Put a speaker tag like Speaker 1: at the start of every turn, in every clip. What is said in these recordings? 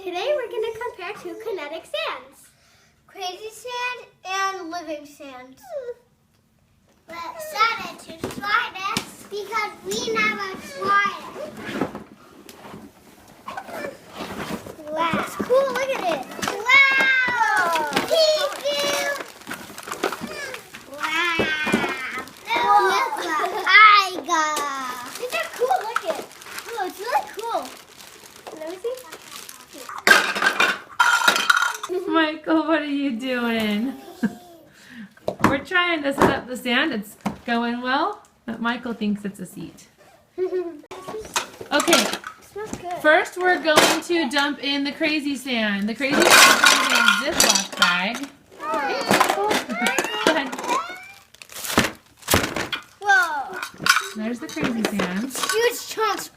Speaker 1: Today we're going to compare two kinetic sands.
Speaker 2: Cra-Z-Sand and living sand. Let's start to try this because we never tried it. Wow.
Speaker 1: It's cool, look at it.
Speaker 2: Wow! Thank you! Wow! Look what I got!
Speaker 1: Isn't that cool? Look at it. Oh, it's really cool. Let me see.
Speaker 3: Michael, what are you doing? We're trying to set up the sand. It's going well, but Michael thinks it's a seat. Okay,
Speaker 1: Smells good.
Speaker 3: first we're going to dump in the Cra-Z-Sand. The Cra-Z-Sand comes in a Ziploc bag. Go ahead.
Speaker 2: Whoa!
Speaker 3: There's the Cra-Z-Sand.
Speaker 2: Huge chunks.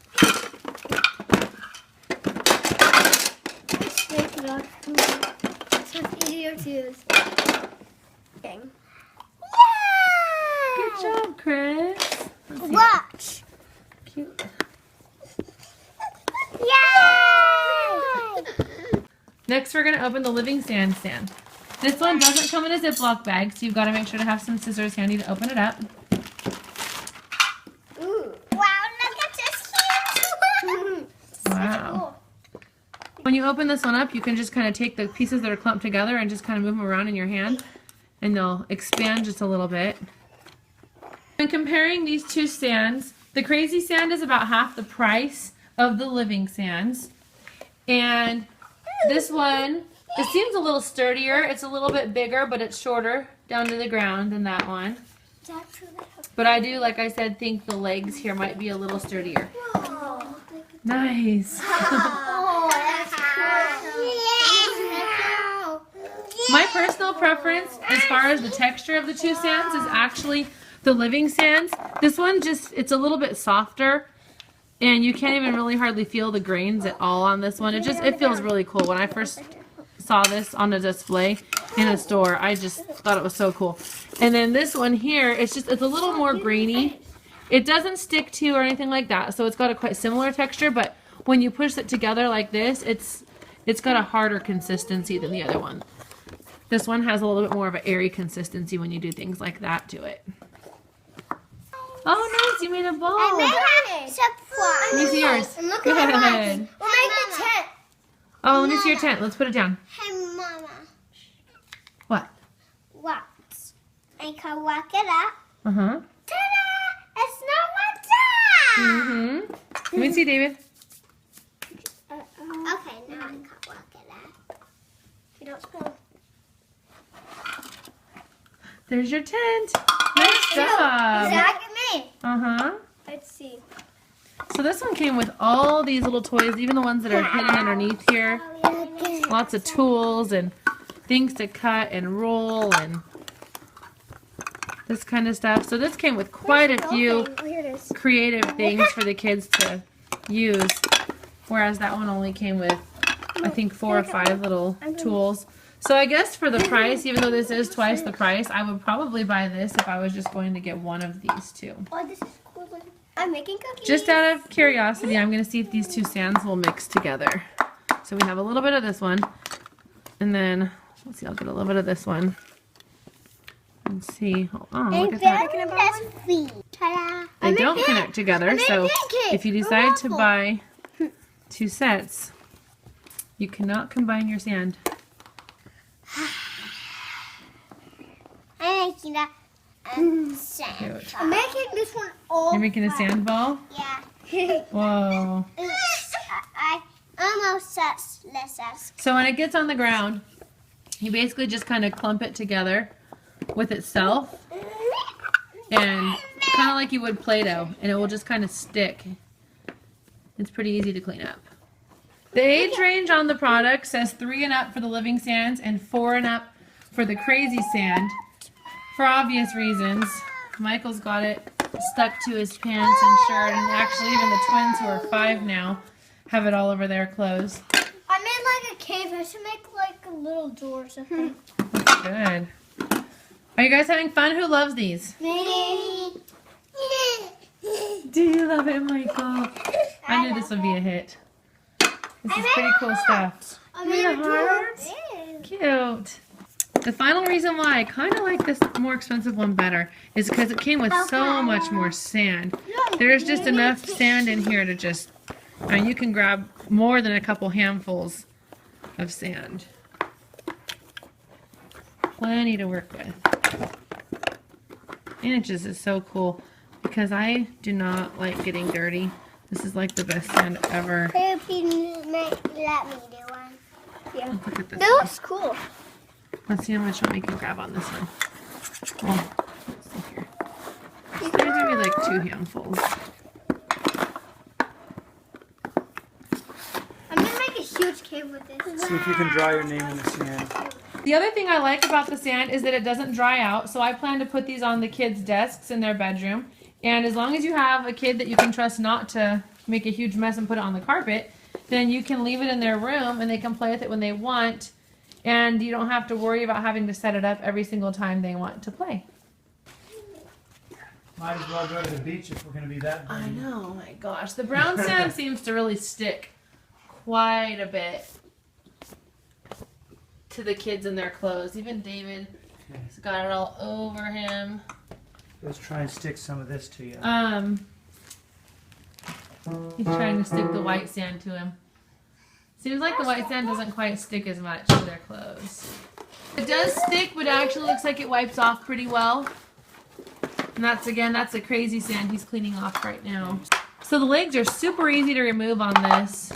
Speaker 1: It's easier to use.
Speaker 3: Good job, Chris. Let's see.
Speaker 2: Watch.
Speaker 3: Cute.
Speaker 2: Yay!
Speaker 3: Next, we're going to open the living sand stand. This one doesn't come in a Ziploc bag, so you've got to make sure to have some scissors handy to open it up.
Speaker 2: Ooh. Wow, look at this huge one.
Speaker 3: Wow. When you open this one up, you can just kind of take the pieces that are clumped together and just kind of move them around in your hand, and they'll expand just a little bit. When comparing these two sands, the Cra-Z-Sand is about half the price of the living sands, and this one, it seems a little sturdier. It's a little bit bigger, but it's shorter down to the ground than that one. But I do, like I said, think the legs here might be a little sturdier.
Speaker 2: Whoa.
Speaker 3: Nice.
Speaker 2: Oh, that's cool.
Speaker 3: My personal preference as far as the texture of the two sands is actually the living sands. This one it's a little bit softer, and you can't even really hardly feel the grains at all on this one. It feels really cool. When I first saw this on a display in a store, I just thought it was so cool. And then this one here, it's a little more grainy. It doesn't stick to or anything like that, so it's got a quite similar texture, but when you push it together like this, it's got a harder consistency than the other one. This one has a little bit more of an airy consistency when you do things like that to it. Oh, nice, you made a ball.
Speaker 2: I made a surprise.
Speaker 3: Let me see yours.
Speaker 2: And look
Speaker 3: Go
Speaker 2: at mine.
Speaker 3: ahead.
Speaker 2: We'll make a tent.
Speaker 3: Oh, let me see your tent. Let's put it down.
Speaker 2: Hey, Mama.
Speaker 3: What?
Speaker 2: What? I can walk it up.
Speaker 3: Uh-huh.
Speaker 2: Ta-da! It's not
Speaker 3: Mm-hmm. Let me see, David.
Speaker 2: Okay, now I can walk it up. You don't spill.
Speaker 3: There's your tent. Nice job.
Speaker 2: Look at me.
Speaker 3: Uh-huh.
Speaker 1: Let's see.
Speaker 3: So this one came with all these little toys, even the ones that are hidden underneath here. Lots of tools and things to cut and roll and this kind of stuff. So this came with quite a few
Speaker 1: Oh, here it is.
Speaker 3: creative things for the kids to use, whereas that one only came with, I think, 4 or 5 little tools. So I guess for the price, even though this is twice the price, I would probably buy this if I was just going to get one of these two.
Speaker 1: Oh, this is cool. I'm making cookies.
Speaker 3: Just out of curiosity, I'm going to see if these two sands will mix together. So we have a little bit of this one, and then, let's see, I'll get a little bit of this one. And see, oh, look at that.
Speaker 2: Ta-da!
Speaker 3: They don't connect together, so if you decide to buy 2 sets, you cannot combine your sand.
Speaker 2: I'm making a sand.
Speaker 3: Cute.
Speaker 1: I'm making this one all.
Speaker 3: You're making a sand ball?
Speaker 2: Yeah.
Speaker 3: Whoa.
Speaker 2: I almost set this as.
Speaker 3: So when it gets on the ground, you basically just kind of clump it together with itself, and kind of like you would Play-Doh, and it will just kind of stick. It's pretty easy to clean up. The age range on the product says 3 and up for the living sands and 4 and up for the Cra-Z-Sand. For obvious reasons, Michael's got it stuck to his pants and shirt, and actually even the twins, who are 5 now, have it all over their clothes.
Speaker 1: I made like a cave. I should make like a little door or something.
Speaker 3: That's good. Are you guys having fun? Who loves these?
Speaker 2: Me.
Speaker 3: Do you love it, Michael? I knew this would be a hit. This is pretty cool stuff.
Speaker 2: I
Speaker 3: made a heart. Cute. The final reason why I kind of like this more expensive one better is because it came with so much more sand. There's just enough sand in here to just, and you can grab more than a couple handfuls of sand. Plenty to work with. And it just is so cool because I do not like getting dirty. This is like the best sand ever.
Speaker 2: Hey, please let me do one. Yeah.
Speaker 3: Look at this.
Speaker 2: That looks cool.
Speaker 3: Let's see how much one we can grab on this one. Oh, let's see here. There's maybe like 2 handfuls.
Speaker 2: I'm gonna make a huge cave with this.
Speaker 4: See if you can dry your name in the sand.
Speaker 3: The other thing I like about the sand is that it doesn't dry out. So I plan to put these on the kids' desks in their bedroom. And as long as you have a kid that you can trust not to make a huge mess and put it on the carpet, then you can leave it in their room and they can play with it when they want. And you don't have to worry about having to set it up every single time they want to play.
Speaker 4: Might as well go to the beach if we're going to be that dirty.
Speaker 3: I know, oh my gosh. The brown sand seems to really stick quite a bit to the kids in their clothes. Even David has got it all over him.
Speaker 4: Let's try and stick some of this to you.
Speaker 3: He's trying to stick the white sand to him. Seems like the white sand doesn't quite stick as much to their clothes. It does stick, but it actually looks like it wipes off pretty well. And that's a Cra-Z-Sand he's cleaning off right now. So the legs are super easy to remove on this.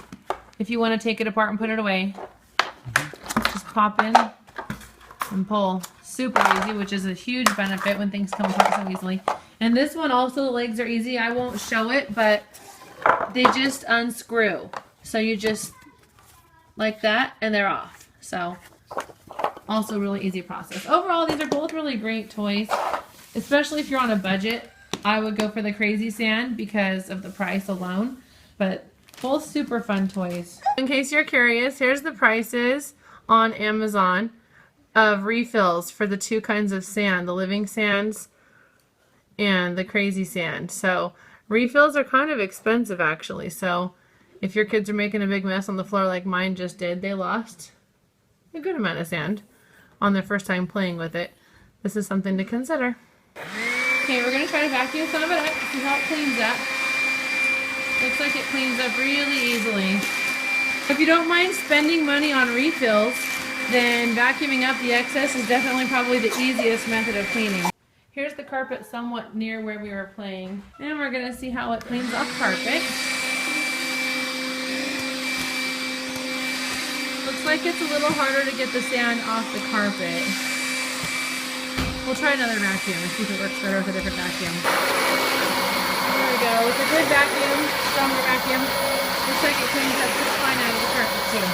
Speaker 3: If you want to take it apart and put it away, just pop in and pull. Super easy, which is a huge benefit when things come apart so easily. And this one also, the legs are easy. I won't show it, but they just unscrew. So you just like that and they're off. So also really easy process. Overall, these are both really great toys, especially if you're on a budget. I would go for the Cra-Z-Sand because of the price alone, but both super fun toys. In case you're curious, here's the prices on Amazon of refills for the 2 kinds of sand, the living sands and the Cra-Z-Sand. So refills are kind of expensive actually. So if your kids are making a big mess on the floor like mine just did, they lost a good amount of sand on their first time playing with it. This is something to consider. Okay, we're going to try to vacuum some of it up, see how it cleans up. Looks like it cleans up really easily. If you don't mind spending money on refills, then vacuuming up the excess is definitely probably the easiest method of cleaning. Here's the carpet somewhat near where we were playing, and we're going to see how it cleans off carpet. Looks like it's a little harder to get the sand off the carpet. We'll try another vacuum and see if it works better with a different vacuum. There we go. With a good vacuum, stronger vacuum, looks like it cleans up just fine out of the carpet too.